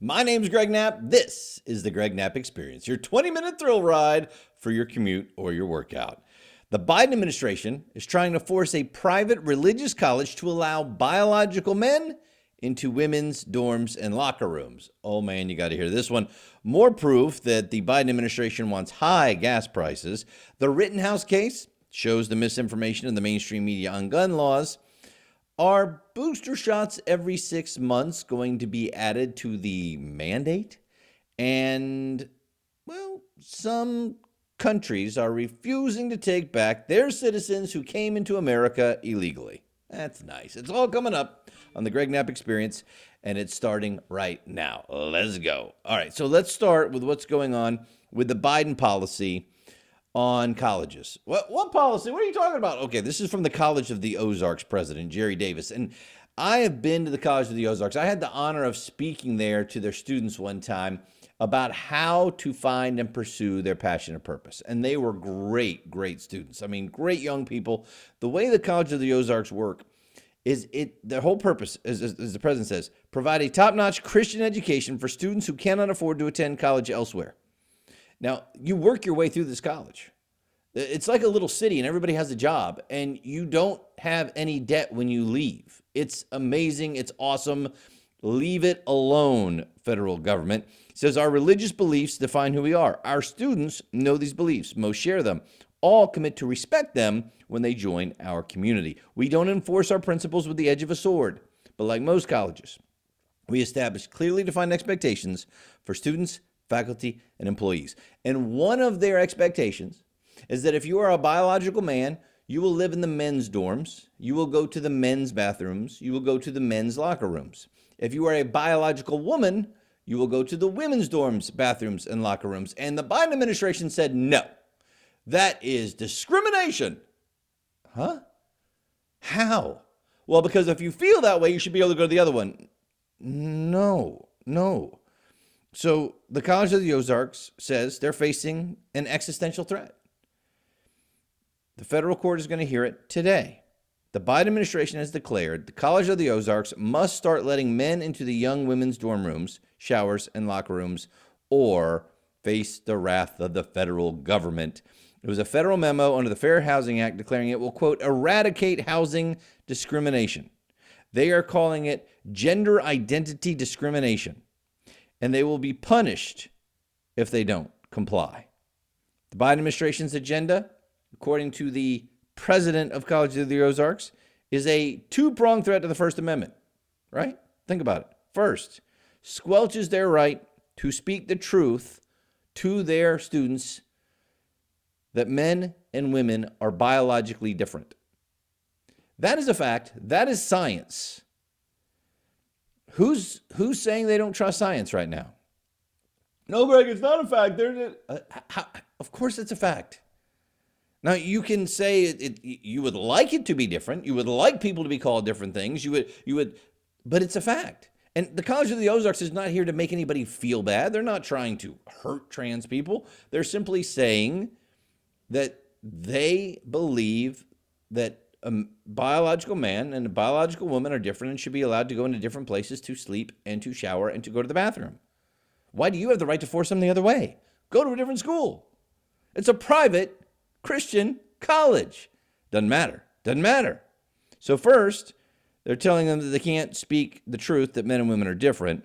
My name's Greg Knapp. This is the Greg Knapp Experience, your 20-minute thrill ride for your commute or your workout. The Biden administration is trying to force a private religious college to allow biological men into women's dorms and locker rooms. Oh man, you got to hear this one. More proof that the Biden administration wants high gas prices. The Rittenhouse case shows the misinformation in the mainstream media on gun laws. Are booster shots every 6 months going to be added to the mandate? And, well, some countries are refusing to take back their citizens who came into America illegally. That's nice. It's all coming up on the Greg Knapp Experience, and it's starting right now. Let's go. All right, so let's start with what's going on with the Biden policy on colleges. What policy? What are you talking about? Okay, this is from the College of the Ozarks president, Jerry Davis. And I have been to the College of the Ozarks. I had the honor of speaking there to their students one time about how to find and pursue their passion and purpose. And they were great, great students. I mean, great young people. The way the College of the Ozarks work is their whole purpose, as the president says, provide a top-notch Christian education for students who cannot afford to attend college elsewhere. Now, you work your way through this college. It's like a little city and everybody has a job and you don't have any debt when you leave. It's amazing. It's awesome. Leave it alone, federal government. It says our religious beliefs define who we are. Our students know these beliefs. Most share them. All commit to respect them when they join our community. We don't enforce our principles with the edge of a sword, but like most colleges, we establish clearly defined expectations for students, faculty, and employees. And one of their expectations is that if you are a biological man, you will live in the men's dorms, you will go to the men's bathrooms, you will go to the men's locker rooms. If you are a biological woman, you will go to the women's dorms, bathrooms, and locker rooms. And the Biden administration said, no, that is discrimination. Huh? How? Well, because if you feel that way, you should be able to go to the other one. No. So the College of the Ozarks says they're facing an existential threat. The federal court is going to hear it today. The Biden administration has declared the College of the Ozarks must start letting men into the young women's dorm rooms, showers, and locker rooms, or face the wrath of the federal government. It was a federal memo under the Fair Housing Act declaring it will, quote, eradicate housing discrimination. They are calling it gender identity discrimination, and they will be punished if they don't comply. The Biden administration's agenda, according to the president of College of the Ozarks, is a two-pronged threat to the First Amendment, right? Think about it. First, squelches their right to speak the truth to their students that men and women are biologically different. That is a fact. That is science. Who's saying they don't trust science right now? No, Greg, it's not a fact. Of course it's a fact. Now, you can say you would like it to be different. You would like people to be called different things. You would, but it's a fact. And the College of the Ozarks is not here to make anybody feel bad. They're not trying to hurt trans people. They're simply saying that they believe that a biological man and a biological woman are different and should be allowed to go into different places to sleep and to shower and to go to the bathroom. Why do you have the right to force them the other way? Go to a different school. It's a private Christian college. Doesn't matter. So first, they're telling them that they can't speak the truth that men and women are different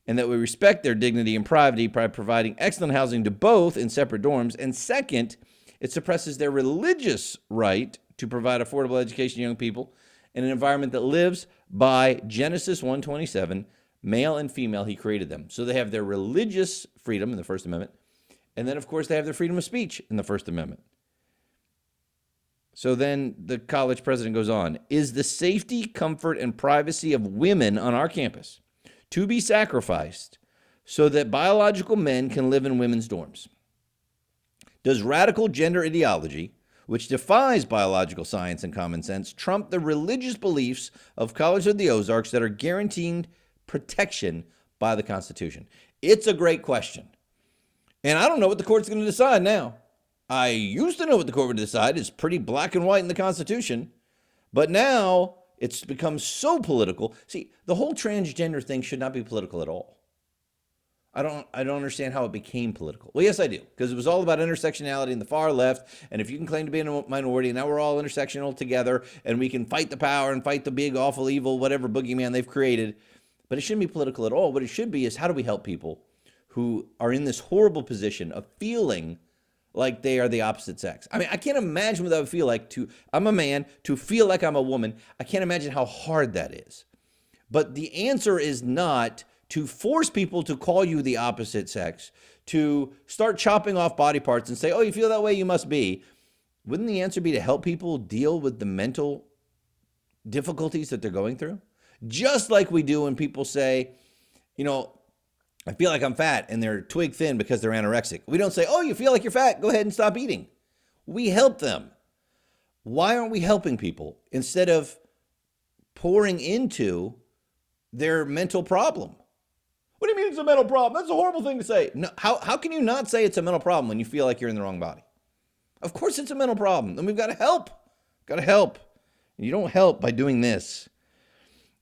and that we respect their dignity and privacy by providing excellent housing to both in separate dorms. And second, it suppresses their religious right to provide affordable education to young people in an environment that lives by Genesis 1:27, male and female, he created them. So they have their religious freedom in the First Amendment. And then, of course, they have their freedom of speech in the First Amendment. So then the college president goes on, is the safety, comfort, and privacy of women on our campus to be sacrificed so that biological men can live in women's dorms? Does radical gender ideology, which defies biological science and common sense, trump the religious beliefs of College of the Ozarks that are guaranteed protection by the Constitution? It's a great question. And I don't know what the court's going to decide now. I used to know what the court would decide. It's pretty black and white in the Constitution. But now it's become so political. See, the whole transgender thing should not be political at all. I don't understand how it became political. Well, yes, I do, because it was all about intersectionality in the far left. And if you can claim to be a minority, and now we're all intersectional together, and we can fight the power and fight the big, awful, evil, whatever boogeyman they've created. But it shouldn't be political at all. What it should be is, how do we help people who are in this horrible position of feeling like they are the opposite sex? I mean, I can't imagine what that would feel like I'm a man, to feel like I'm a woman. I can't imagine how hard that is. But the answer is not to force people to call you the opposite sex, to start chopping off body parts and say, oh, you feel that way, you must be. Wouldn't the answer be to help people deal with the mental difficulties that they're going through? Just like we do when people say, I feel like I'm fat, and they're twig thin because they're anorexic. We don't say, oh, you feel like you're fat, go ahead and stop eating. We help them. Why aren't we helping people instead of pouring into their mental problem? What do you mean it's a mental problem? That's a horrible thing to say. No, how can you not say it's a mental problem when you feel like you're in the wrong body? Of course it's a mental problem, and we've got to help. Got to help. And you don't help by doing this.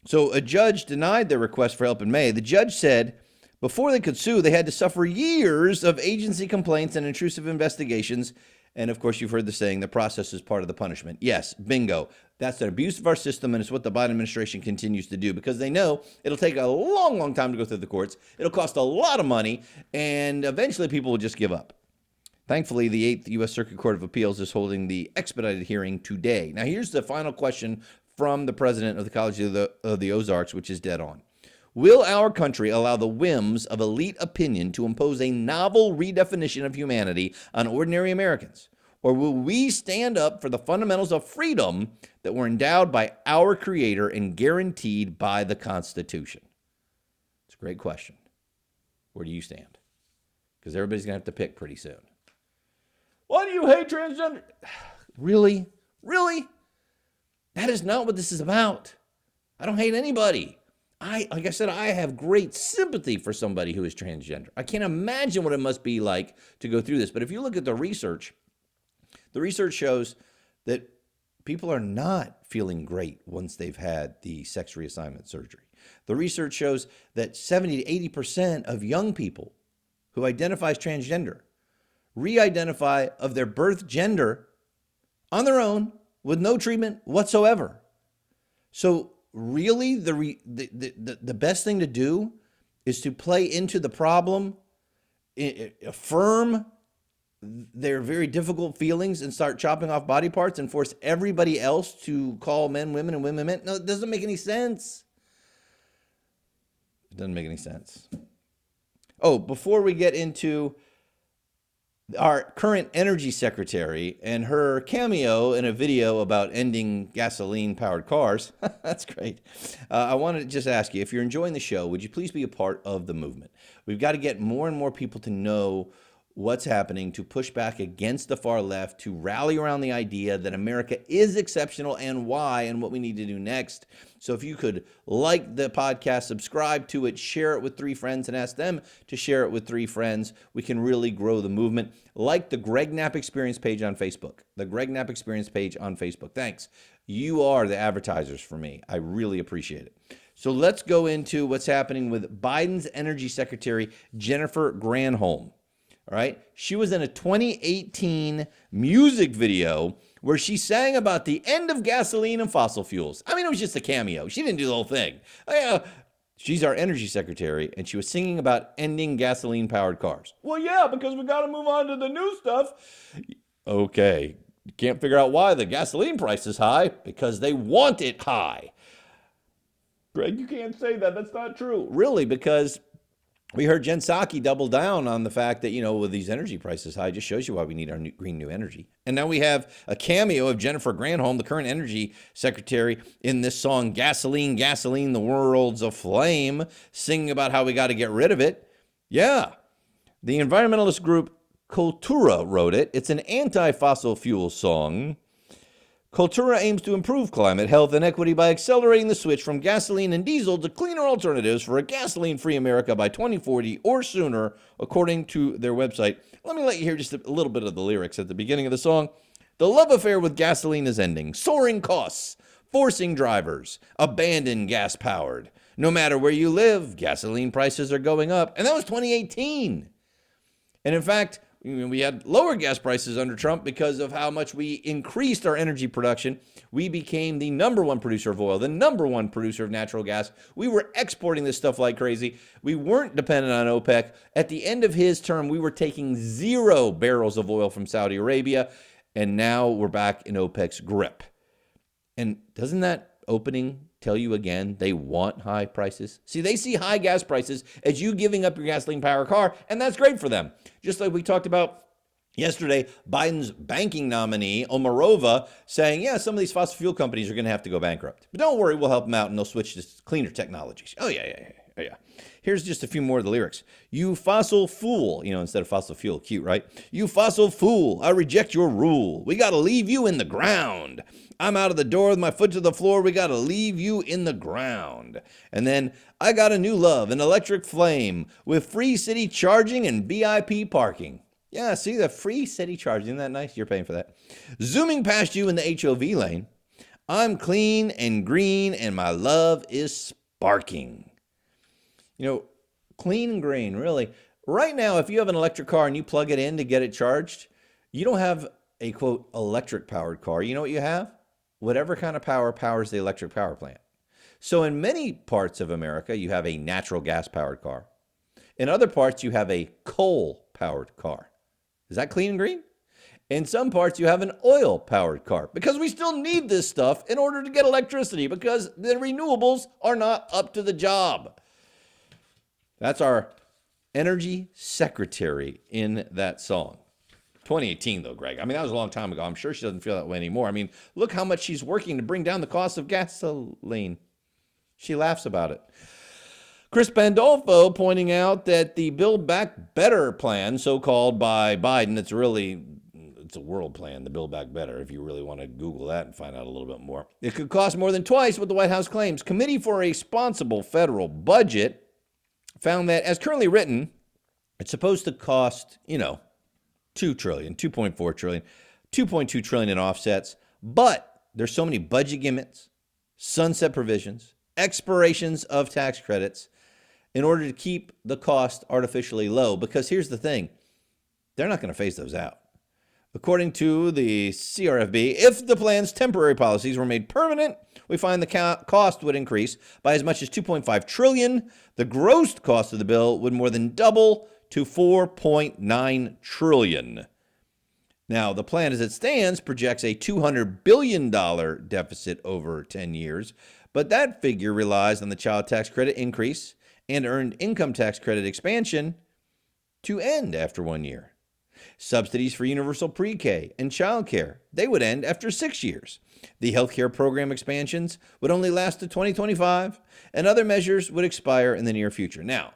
So a judge denied their request for help in May. The judge said before they could sue, they had to suffer years of agency complaints and intrusive investigations. And of course, you've heard the saying, the process is part of the punishment. Yes, bingo. That's an abuse of our system, and it's what the Biden administration continues to do, because they know it'll take a long, long time to go through the courts. It'll cost a lot of money, and eventually people will just give up. Thankfully, the 8th U.S. Circuit Court of Appeals is holding the expedited hearing today. Now, here's the final question from the president of the College of the Ozarks, which is dead on. Will our country allow the whims of elite opinion to impose a novel redefinition of humanity on ordinary Americans? Or will we stand up for the fundamentals of freedom that were endowed by our Creator and guaranteed by the Constitution? It's a great question. Where do you stand? Because everybody's going to have to pick pretty soon. Why do you hate transgender? Really? Really? That is not what this is about. I don't hate anybody. Like I said, I have great sympathy for somebody who is transgender. I can't imagine what it must be like to go through this. But if you look at the research shows that people are not feeling great once they've had the sex reassignment surgery. The research shows that 70 to 80% of young people who identify as transgender re-identify of their birth gender on their own with no treatment whatsoever. So really, the best thing to do is to play into the problem, affirm their very difficult feelings, and start chopping off body parts and force everybody else to call men women and women men. No, it doesn't make any sense. It doesn't make any sense. Oh, before we get into our current energy secretary and her cameo in a video about ending gasoline-powered cars. That's great. I wanted to just ask you, if you're enjoying the show, would you please be a part of the movement? We've got to get more and more people to know what's happening, to push back against the far left, to rally around the idea that America is exceptional and why, and what we need to do next. So if you could like the podcast, subscribe to it, share it with 3 friends, and ask them to share it with 3 friends, we can really grow the movement. Like the Greg Knapp Experience page on Facebook. The Greg Knapp Experience page on Facebook. Thanks. You are the advertisers for me. I really appreciate it. So let's go into what's happening with Biden's Energy Secretary, Jennifer Granholm. All right. She was in a 2018 music video where she sang about the end of gasoline and fossil fuels. I mean, it was just a cameo. She didn't do the whole thing. She's our energy secretary, and she was singing about ending gasoline-powered cars. Well, yeah, because we got to move on to the new stuff. Okay. You can't figure out why the gasoline price is high, because they want it high. Greg, you can't say that. That's not true. Really, because we heard Jen Psaki double down on the fact that, with these energy prices high, just shows you why we need our green new energy. And now we have a cameo of Jennifer Granholm, the current energy secretary, in this song, Gasoline, Gasoline, the World's Aflame, singing about how we got to get rid of it. Yeah. The environmentalist group Cultura wrote it. It's an anti-fossil fuel song. Cultura aims to improve climate, health, and equity by accelerating the switch from gasoline and diesel to cleaner alternatives for a gasoline-free America by 2040 or sooner, according to their website. Let me let you hear just a little bit of the lyrics at the beginning of the song. The love affair with gasoline is ending. Soaring costs, forcing drivers, abandon gas-powered. No matter where you live, gasoline prices are going up. And that was 2018. And in fact, we had lower gas prices under Trump because of how much we increased our energy production. We became the number one producer of oil, the number one producer of natural gas. We were exporting this stuff like crazy. We weren't dependent on OPEC. At the end of his term, we were taking 0 barrels of oil from Saudi Arabia, and now we're back in OPEC's grip. And doesn't that opening tell you again they want high prices? See, they see high gas prices as you giving up your gasoline-powered car, and that's great for them. Just like we talked about yesterday, Biden's banking nominee, Omarova, saying, yeah, some of these fossil fuel companies are going to have to go bankrupt. But don't worry, we'll help them out, and they'll switch to cleaner technologies. Oh, yeah. Here's just a few more of the lyrics. You fossil fool, instead of fossil fuel, cute, right? You fossil fool, I reject your rule. We got to leave you in the ground. I'm out of the door with my foot to the floor. We got to leave you in the ground. And then I got a new love, an electric flame with free city charging and VIP parking. Yeah, see the free city charging. Isn't that nice? You're paying for that. Zooming past you in the HOV lane. I'm clean and green and my love is sparking. Clean and green, really. Right now, if you have an electric car and you plug it in to get it charged, you don't have a, quote, electric powered car. You know what you have? Whatever kind of power powers the electric power plant. So in many parts of America, you have a natural gas powered car. In other parts, you have a coal powered car. Is that clean and green? In some parts, you have an oil powered car because we still need this stuff in order to get electricity because the renewables are not up to the job. That's our energy secretary in that song. 2018, though, Greg. That was a long time ago. I'm sure she doesn't feel that way anymore. Look how much she's working to bring down the cost of gasoline. She laughs about it. Chris Pandolfo pointing out that the Build Back Better plan, so-called by Biden, it's a world plan, the Build Back Better, if you really want to Google that and find out a little bit more. It could cost more than twice what the White House claims. Committee for a Responsible Federal Budget found that, as currently written, it's supposed to cost, $2 trillion, $2.4 trillion, $2.2 trillion in offsets. But there's so many budget gimmicks, sunset provisions, expirations of tax credits in order to keep the cost artificially low. Because here's the thing, they're not going to phase those out. According to the CRFB, if the plan's temporary policies were made permanent, we find the cost would increase by as much as $2.5 trillion. The gross cost of the bill would more than double to $4.9 trillion. Now, the plan as it stands projects a $200 billion deficit over 10 years, but that figure relies on the child tax credit increase and earned income tax credit expansion to end after 1 year. Subsidies for universal pre-K and child care, they would end after 6 years. The healthcare program expansions would only last to 2025, and other measures would expire in the near future. Now,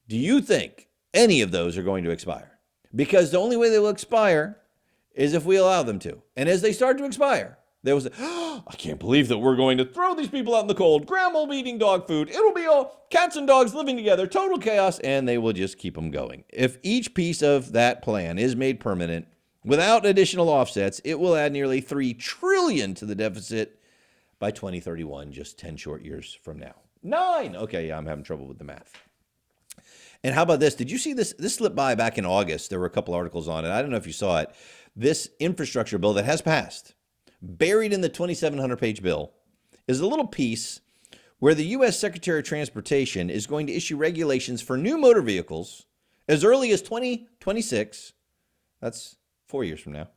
do you think any of those are going to expire? Because the only way they will expire is if we allow them to. And as they start to expire, there was I can't believe that we're going to throw these people out in the cold. Grandma will be eating dog food. It'll be all cats and dogs living together, total chaos, and they will just keep them going. If each piece of that plan is made permanent without additional offsets, it will add nearly $3 trillion to the deficit by 2031, just 10 short years from now. 9. Okay, yeah, I'm having trouble with the math. And how about this? Did you see this? This slipped by back in August. There were a couple articles on it. I don't know if you saw it. This infrastructure bill that has passed, buried in the 2,700-page bill, is a little piece where the U.S. Secretary of Transportation is going to issue regulations for new motor vehicles as early as 2026, that's 4 years from now,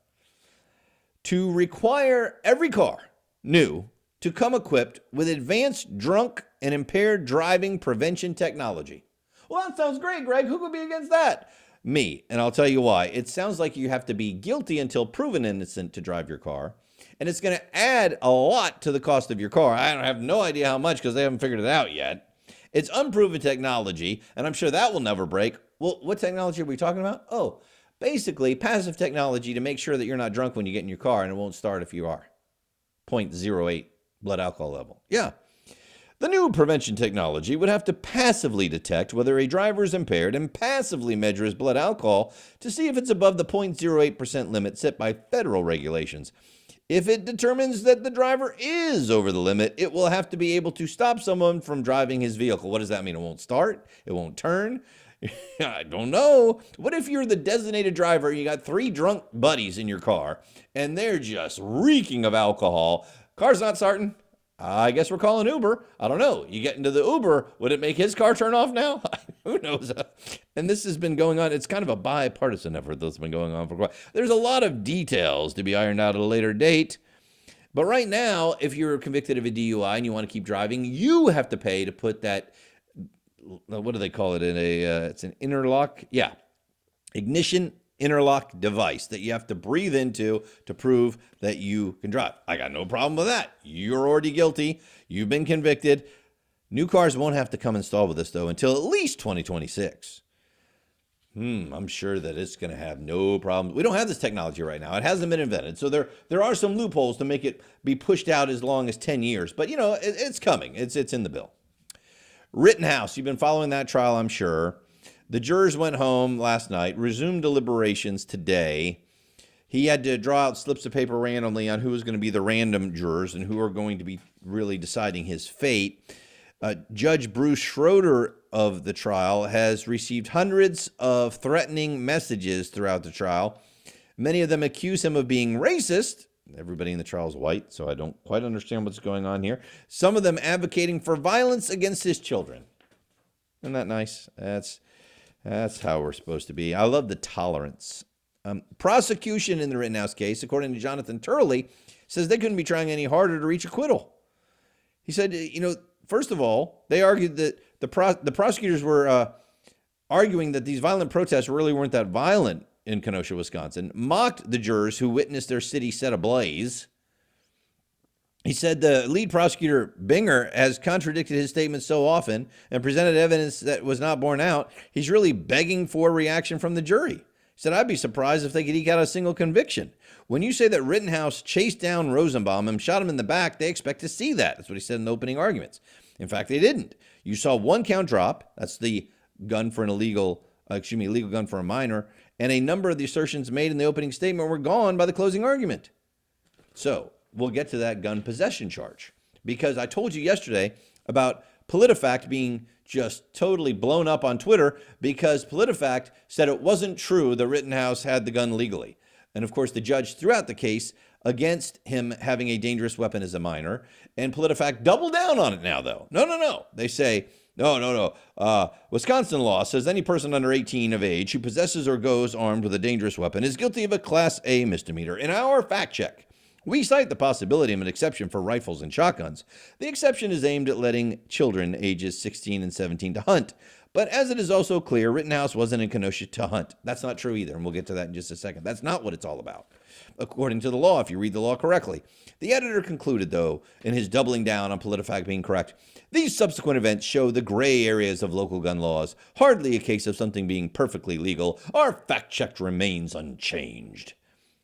to require every car, new, to come equipped with advanced drunk and impaired driving prevention technology. Well, that sounds great, Greg. Who could be against that? Me. And I'll tell you why. It sounds like you have to be guilty until proven innocent to drive your car. And it's going to add a lot to the cost of your car. I have no idea how much because they haven't figured it out yet. It's unproven technology, and I'm sure that will never break. Well, what technology are we talking about? Oh, basically passive technology to make sure that you're not drunk when you get in your car, and it won't start if you are. 0.08 blood alcohol level. Yeah. The new prevention technology would have to passively detect whether a driver is impaired and passively measure his blood alcohol to see if it's above the 0.08% limit set by federal regulations. If it determines that the driver is over the limit, it will have to be able to stop someone from driving his vehicle. What does that mean? It won't start? It won't turn? I don't know. What if you're the designated driver and you got 3 drunk buddies in your car and they're just reeking of alcohol? Car's not starting. I guess we're calling Uber. I don't know. You get into the Uber, would it make his car turn off now? Who knows? And this has been going on. It's kind of a bipartisan effort that's been going on for a while. There's a lot of details to be ironed out at a later date. But right now, if you're convicted of a DUI and you want to keep driving, you have to pay to put that, what do they call it? It's an interlock. Yeah. Ignition interlock device that you have to breathe into to prove that you can drive. I got no problem with that. You're already guilty. You've been convicted. New cars won't have to come installed with this, though, until at least 2026. I'm sure that it's going to have no problem. We don't have this technology right now. It hasn't been invented. So there are some loopholes to make it be pushed out as long as 10 years. But, it's coming. It's in the bill. Rittenhouse, you've been following that trial, I'm sure. The jurors went home last night, resumed deliberations today. He had to draw out slips of paper randomly on who was going to be the random jurors and who are going to be really deciding his fate. Judge Bruce Schroeder of the trial has received hundreds of threatening messages throughout the trial. Many of them accuse him of being racist. Everybody in the trial is white, so I don't quite understand what's going on here. Some of them advocating for violence against his children. Isn't that nice? That's how we're supposed to be. I love the tolerance. Prosecution in the Rittenhouse case, according to Jonathan Turley, says they couldn't be trying any harder to reach acquittal. He said, first of all, they argued that the prosecutors were arguing that these violent protests really weren't that violent in Kenosha, Wisconsin, mocked the jurors who witnessed their city set ablaze. He said the lead prosecutor, Binger, has contradicted his statements so often and presented evidence that was not borne out, he's really begging for reaction from the jury. He said, I'd be surprised if they could eke out a single conviction. When you say that Rittenhouse chased down Rosenbaum and shot him in the back, they expect to see that. That's what he said in the opening arguments. In fact, they didn't. You saw 1 count drop. That's the gun for an illegal gun for a minor. And a number of the assertions made in the opening statement were gone by the closing argument. So we'll get to that gun possession charge, because I told you yesterday about PolitiFact being just totally blown up on Twitter because PolitiFact said it wasn't true that Rittenhouse had the gun legally. And of course, the judge threw out the case against him having a dangerous weapon as a minor. And PolitiFact doubled down on it now, though. No. They say, no. Wisconsin law says any person under 18 of age who possesses or goes armed with a dangerous weapon is guilty of a Class A misdemeanor. In our fact check, we cite the possibility of an exception for rifles and shotguns. The exception is aimed at letting children ages 16 and 17 to hunt. But as it is also clear, Rittenhouse wasn't in Kenosha to hunt. That's not true either, and we'll get to that in just a second. That's not what it's all about, according to the law, if you read the law correctly. The editor concluded, though, in his doubling down on PolitiFact being correct, these subsequent events show the gray areas of local gun laws. Hardly a case of something being perfectly legal. Our fact check remains unchanged.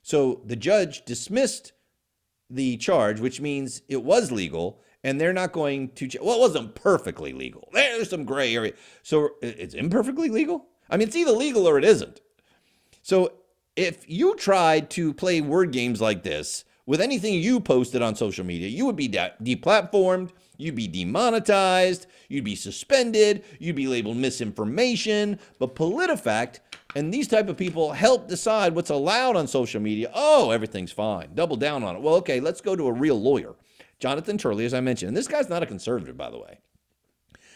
So the judge dismissed the charge, which means it was legal, and they're not going to, it wasn't perfectly legal. There's some gray area. So it's imperfectly legal? I mean, it's either legal or it isn't. So if you tried to play word games like this with anything you posted on social media, you would be deplatformed, you'd be demonetized, you'd be suspended, you'd be labeled misinformation. But PolitiFact and these type of people help decide what's allowed on social media. Oh, everything's fine. Double down on it. Well, okay, let's go to a real lawyer. Jonathan Turley, as I mentioned. And this guy's not a conservative, by the way.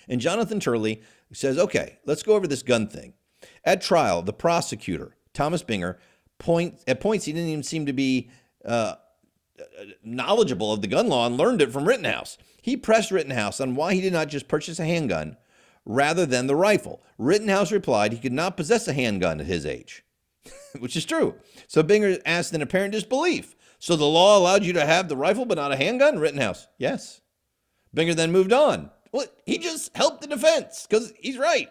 And Jonathan Turley says, okay, let's go over this gun thing. At trial, the prosecutor, Thomas Binger, at points he didn't even seem to be knowledgeable of the gun law and learned it from Rittenhouse. He pressed Rittenhouse on why he did not just purchase a handgun rather than the rifle. Rittenhouse replied he could not possess a handgun at his age, which is true. So Binger asked in apparent disbelief, so the law allowed you to have the rifle but not a handgun? Rittenhouse, yes. Binger then moved on. Well, he just helped the defense because he's right.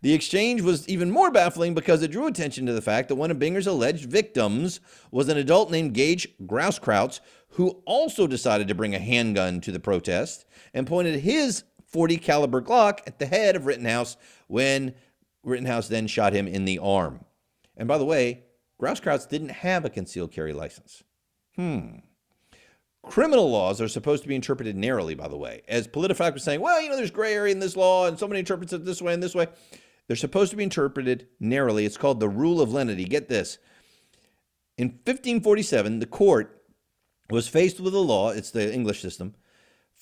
The exchange was even more baffling because it drew attention to the fact that one of Binger's alleged victims was an adult named Gage Grauskreutz, who also decided to bring a handgun to the protest and pointed his .40 caliber Glock at the head of Rittenhouse when Rittenhouse then shot him in the arm. And by the way, Grauskreutz didn't have a concealed carry license. Criminal laws are supposed to be interpreted narrowly, by the way. As PolitiFact was saying, well, there's gray area in this law and somebody interprets it this way and this way. They're supposed to be interpreted narrowly. It's called the rule of lenity. Get this. In 1547, the court was faced with a law, it's the English system,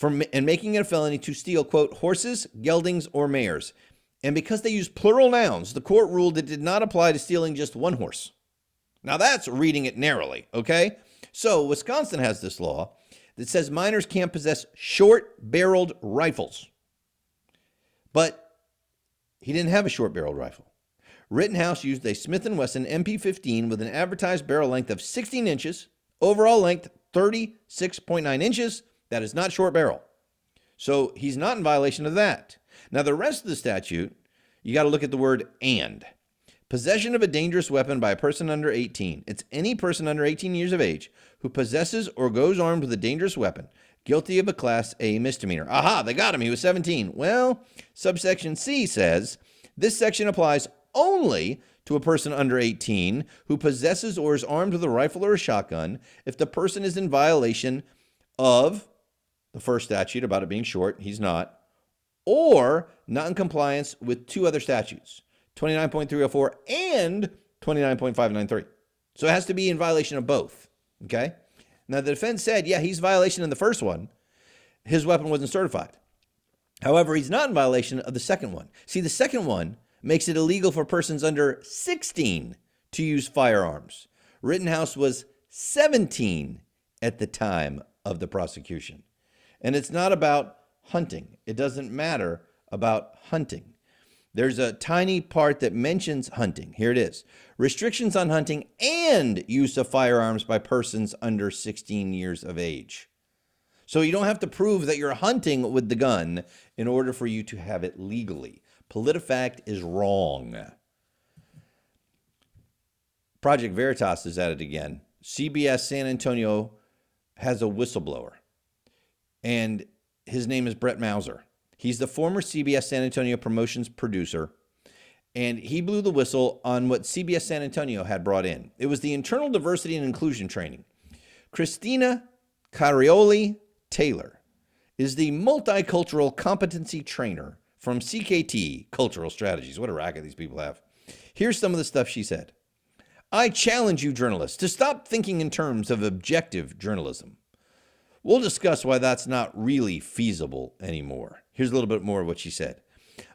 and making it a felony to steal, quote, horses, geldings, or mares. And because they used plural nouns, the court ruled it did not apply to stealing just one horse. Now that's reading it narrowly, okay? So Wisconsin has this law that says minors can't possess short-barreled rifles. But he didn't have a short-barreled rifle. Rittenhouse used a Smith & Wesson MP15 with an advertised barrel length of 16 inches, overall length 36.9 inches. That is not short barrel. So he's not in violation of that. Now the rest of the statute, you got to look at the word and. Possession of a dangerous weapon by a person under 18. It's any person under 18 years of age who possesses or goes armed with a dangerous weapon, guilty of a Class A misdemeanor. Aha, they got him. He was 17. Well, subsection C says, this section applies only to a person under 18 who possesses or is armed with a rifle or a shotgun if the person is in violation of the first statute about it being short, he's not, or not in compliance with two other statutes, 29.304 and 29.593. So it has to be in violation of both, okay? Now, the defense said, yeah, he's in violation in the first one. His weapon wasn't certified. However, he's not in violation of the second one. See, the second one makes it illegal for persons under 16 to use firearms. Rittenhouse was 17 at the time of the prosecution. And it's not about hunting. It doesn't matter about hunting. There's a tiny part that mentions hunting. Here it is. Restrictions on hunting and use of firearms by persons under 16 years of age. So you don't have to prove that you're hunting with the gun in order for you to have it legally. PolitiFact is wrong. Project Veritas is at it again. CBS San Antonio has a whistleblower, and his name is Brett Mauser. He's the former CBS San Antonio promotions producer, and he blew the whistle on what CBS San Antonio had brought in. It was the internal diversity and inclusion training. Christina Carioli Taylor is the multicultural competency trainer from CKT Cultural Strategies. What a racket these people have. Here's some of the stuff she said. I challenge you journalists to stop thinking in terms of objective journalism. We'll discuss why that's not really feasible anymore. Here's a little bit more of what she said.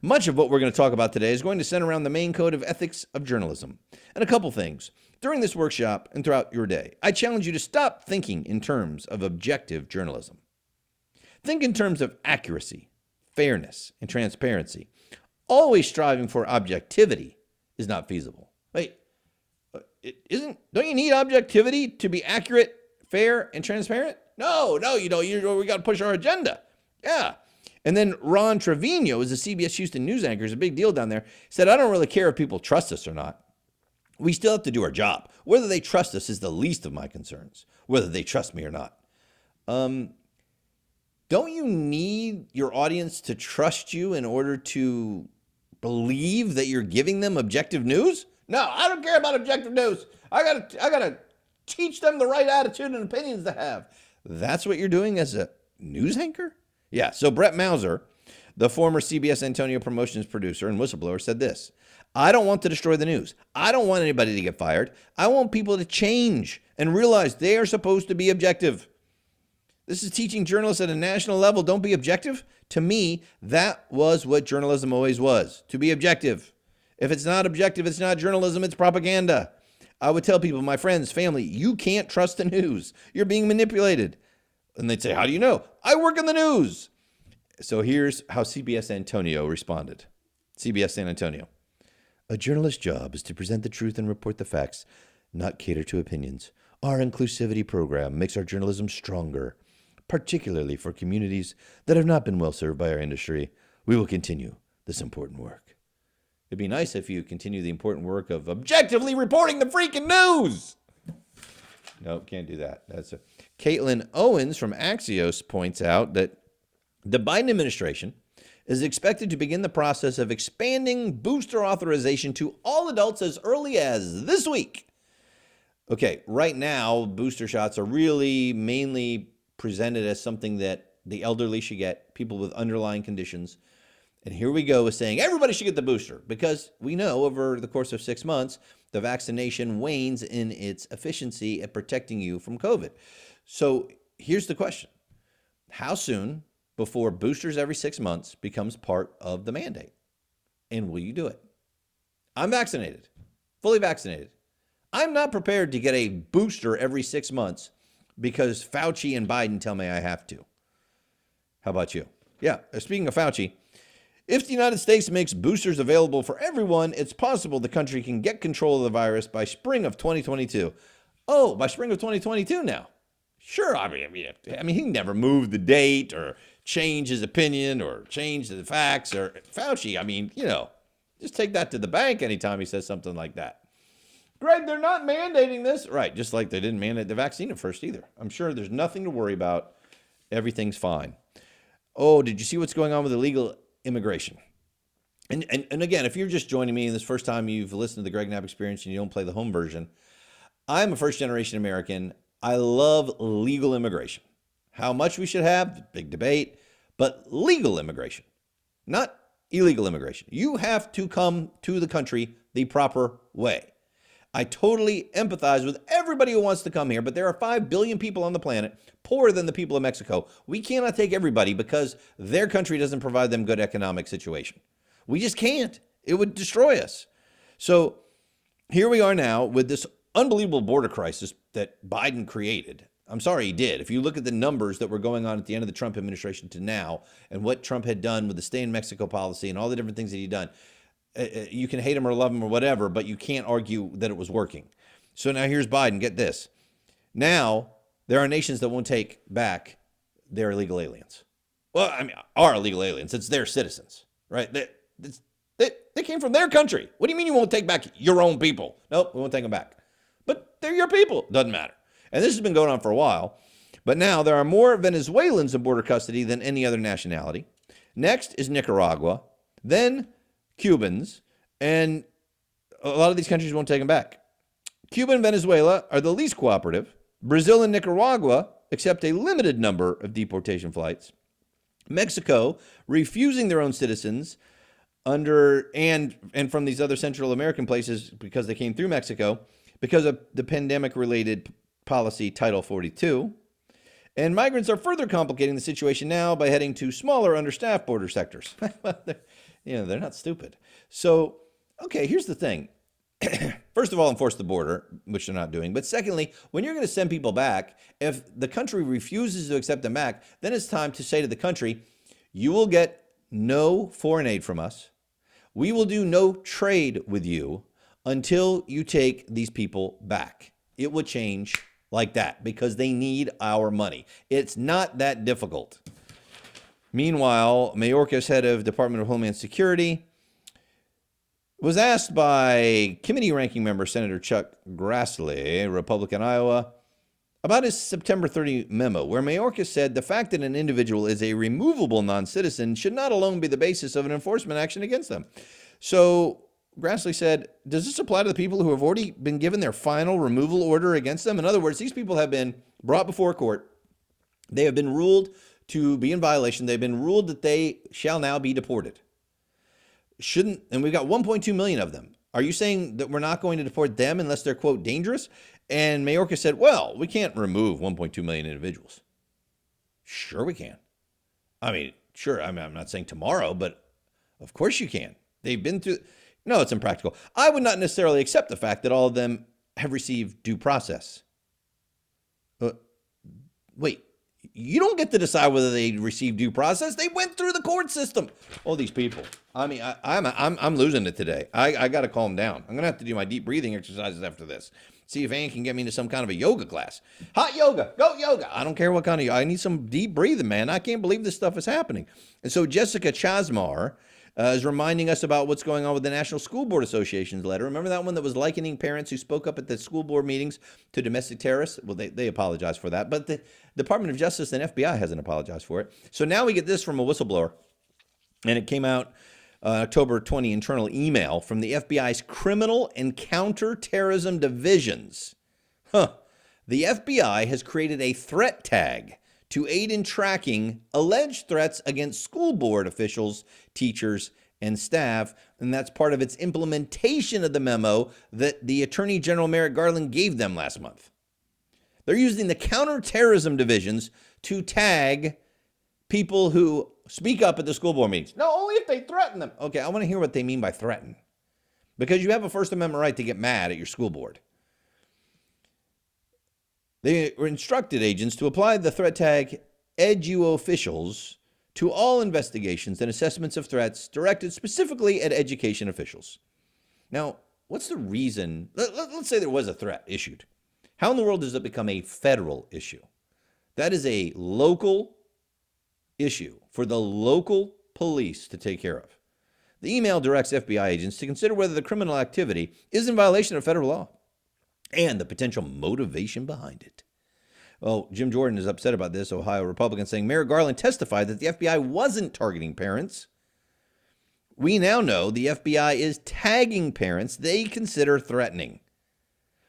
Much of what we're going to talk about today is going to center around the main code of ethics of journalism. And a couple things. During this workshop and throughout your day, I challenge you to stop thinking in terms of objective journalism. Think in terms of accuracy, fairness, and transparency. Always striving for objectivity is not feasible. Wait, don't you need objectivity to be accurate, fair, and transparent? No, you don't. We got to push our agenda. Yeah. And then Ron Trevino is a CBS Houston news anchor. It's a big deal down there. Said, I don't really care if people trust us or not. We still have to do our job. Whether they trust us is the least of my concerns, whether they trust me or not. Don't you need your audience to trust you in order to believe that you're giving them objective news? No, I don't care about objective news. I gotta teach them the right attitude and opinions to have. That's what you're doing as a news anchor? Yeah, so Brett Mauser, the former CBS Antonio Promotions producer and whistleblower, said this. I don't want to destroy the news. I don't want anybody to get fired. I want people to change and realize they are supposed to be objective. This is teaching journalists at a national level, don't be objective. To me, that was what journalism always was, to be objective. If it's not objective, it's not journalism, it's propaganda. I would tell people, my friends, family, you can't trust the news. You're being manipulated. And they'd say, how do you know? I work in the news. So here's how CBS Antonio responded. CBS San Antonio. A journalist's job is to present the truth and report the facts, not cater to opinions. Our inclusivity program makes our journalism stronger, particularly for communities that have not been well served by our industry. We will continue this important work. It'd be nice if you continue the important work of objectively reporting the freaking news. No, can't do that. Caitlin Owens from Axios points out that the Biden administration is expected to begin the process of expanding booster authorization to all adults as early as this week. Okay, right now, booster shots are really mainly presented as something that the elderly should get, people with underlying conditions. And here we go with saying everybody should get the booster because we know over the course of 6 months, the vaccination wanes in its efficiency at protecting you from COVID. So here's the question. How soon before boosters every 6 months becomes part of the mandate? And will you do it? I'm vaccinated, fully vaccinated. I'm not prepared to get a booster every 6 months because Fauci and Biden tell me I have to. How about you? Yeah, speaking of Fauci, if the United States makes boosters available for everyone, it's possible the country can get control of the virus by spring of 2022. Oh, by spring of 2022 now. Sure, I mean, he never moved the date or change his opinion or change the facts or Fauci. I mean, just take that to the bank anytime he says something like that. Greg, they're not mandating this. Right, just like they didn't mandate the vaccine at first either. I'm sure there's nothing to worry about. Everything's fine. Oh, did you see what's going on with illegal immigration? And again, if you're just joining me and this first time you've listened to the Greg Knapp Experience and you don't play the home version, I'm a first-generation American. I love legal immigration. How much we should have, big debate, but legal immigration, not illegal immigration. You have to come to the country the proper way. I totally empathize with everybody who wants to come here, but there are 5 billion people on the planet, poorer than the people of Mexico. We cannot take everybody because their country doesn't provide them good economic situation. We just can't. It would destroy us. So here we are now with this unbelievable border crisis that Biden created. I'm sorry he did. If you look at the numbers that were going on at the end of the Trump administration to now and what Trump had done with the stay in Mexico policy and all the different things that he'd done, you can hate him or love him or whatever, but you can't argue that it was working. So now here's Biden. Get this. Now there are nations that won't take back their illegal aliens. Well, I mean, our illegal aliens. It's their citizens, right? They came from their country. What do you mean you won't take back your own people? Nope, we won't take them back. But they're your people. Doesn't matter. And this has been going on for a while. But now there are more Venezuelans in border custody than any other nationality. Next is Nicaragua. Then Cubans, and a lot of these countries won't take them back. Cuba and Venezuela are the least cooperative. Brazil and Nicaragua accept a limited number of deportation flights. Mexico refusing their own citizens and from these other Central American places because they came through Mexico because of the pandemic-related policy Title 42. And migrants are further complicating the situation now by heading to smaller, understaffed border sectors. They're not stupid. So, okay, here's the thing. First of all, enforce the border, which they're not doing. But secondly, when you're going to send people back, if the country refuses to accept them back, then it's time to say to the country, you will get no foreign aid from us. We will do no trade with you until you take these people back. It will change like that because they need our money. It's not that difficult. Meanwhile, Mayorkas, head of Department of Homeland Security, was asked by committee ranking member Senator Chuck Grassley, Republican Iowa, about his September 30 memo, where Mayorkas said the fact that an individual is a removable non-citizen should not alone be the basis of an enforcement action against them. So Grassley said, does this apply to the people who have already been given their final removal order against them? In other words, these people have been brought before court. They have been ruled to be in violation. They've been ruled that they shall now be deported. And we've got 1.2 million of them. Are you saying that we're not going to deport them unless they're, quote, dangerous? And Mayorkas said, well, we can't remove 1.2 million individuals. Sure we can. I mean, sure, I'm not saying tomorrow, but of course you can. They've been through. No, it's impractical. I would not necessarily accept the fact that all of them have received due process. Wait, you don't get to decide whether they received due process. They went through the court system. All these people. I mean, I'm losing it today. I got to calm down. I'm going to have to do my deep breathing exercises after this. See if Ann can get me into some kind of a yoga class. Hot yoga. Go yoga. I don't care what kind of yoga. I need some deep breathing, man. I can't believe this stuff is happening. And so Jessica Chasmar is reminding us about what's going on with the National School Board Association's letter. Remember that one that was likening parents who spoke up at the school board meetings to domestic terrorists? Well, they apologized for that. But the Department of Justice and FBI hasn't apologized for it. So now we get this from a whistleblower. And it came out October 20 internal email from the FBI's Criminal and Counterterrorism Divisions. The FBI has created a threat tag to aid in tracking alleged threats against school board officials, teachers, and staff. And that's part of its implementation of the memo that the Attorney General Merrick Garland gave them last month. They're using the counterterrorism divisions to tag people who speak up at the school board meetings. No, only if they threaten them. Okay, I want to hear what they mean by threaten. Because you have a First Amendment right to get mad at your school board. They instructed agents to apply the threat tag edu officials to all investigations and assessments of threats directed specifically at education officials. Now, what's the reason? Let's say there was a threat issued. How in the world does it become a federal issue? That is a local issue for the local police to take care of. The email directs FBI agents to consider whether the criminal activity is in violation of federal law and the potential motivation behind it. Well, Jim Jordan is upset about this, Ohio Republican, saying Merrick Garland testified that the FBI wasn't targeting parents. We now know the FBI is tagging parents they consider threatening.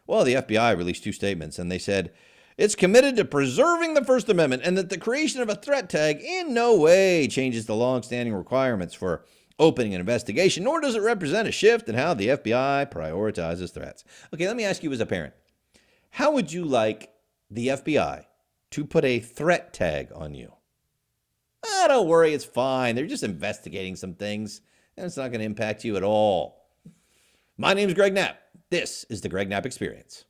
Well, the FBI released two statements, and they said it's committed to preserving the First Amendment and that the creation of a threat tag in no way changes the long-standing requirements for opening an investigation, nor does it represent a shift in how the FBI prioritizes threats. Okay, let me ask you as a parent, how would you like the FBI to put a threat tag on you? Don't worry, it's fine. They're just investigating some things, and it's not going to impact you at all. My name is Greg Knapp. This is the Greg Knapp Experience.